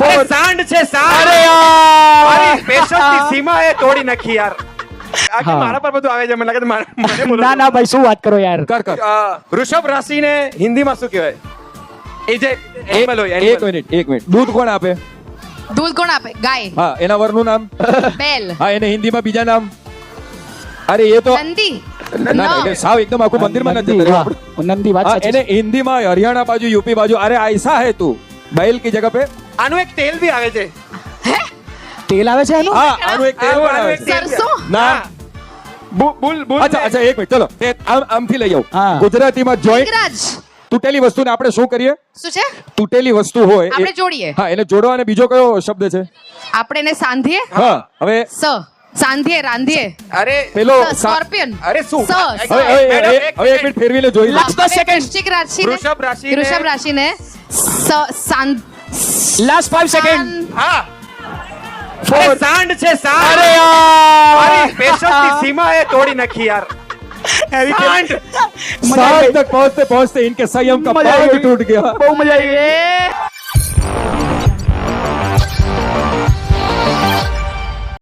4 सांड છે सांड અરે યાર મારી પેશન્સની સીમા એ તોડી નાખી યાર આખી હા. મારા પર બધું આવે છે મને લાગે છે મને બોલો ના ના ભાઈ શું વાત કરો યાર કર કર વૃષભ રાશિને હિન્દીમાં શું કહેવાય એ જે એનિમલ હોય એક મિનિટ દૂધ કોણ આપે દૂધ કોણ આપે? ગાય. હા એના વરનું નામ બેલ. હા એને હિન્દીમાં બીજા નામ અરે એ તો નંદી. ના ના એટલે સાવ એકદમ આખું મંદિરમાં નથી નંદી, જતા હા. આપણે. નંદી વાત હા, સાચી એને છે. હિન્દીમાં હરિયાણા બાજુ यूपी बाजू अरे ऐसा है तू बैल की जगह पे આનું એક તેલ બી આવે છે તેલ આવે છે આનું હા આનું એક તેલ આનું બનાવે એક છે. તેલ બી સરસો? આવે. ના હા. બુલ અચ્છા અચ્છા એક મિનિટ ચલો તે આમથી લઈ જાઉં હા. ગુજરાતીમાં જોઈ મેઘરાજ. તૂટેલી વસ્તુને આપણે શું કરીએ શું છે? તૂટેલી વસ્તુ હોય આપણે એ- જોડીએ. હા એને જોડવા અને બીજો કયો શબ્દ છે આપણે એને સાંધીએ. હા હવે સાંધીએ, રાંધીએ. અરે પેલો સ્કોર્પિયન. અરે શું હવે એક મિનિટ ફેરવીને જોઈ લે Last 10 seconds. વૃશ્ચિક રાશિને વૃષભ રાશિને લાસ્ટ 5 સેકન્ડ હા અરે सांड છે सांड અરે યાર મારી પેશન્સની સીમા એ તોડી નાખી યાર सांड साल तक पहुंचते पहुंचते इनके संयम का मजा आई। पांव भी टूट गया બહુ મજા આવી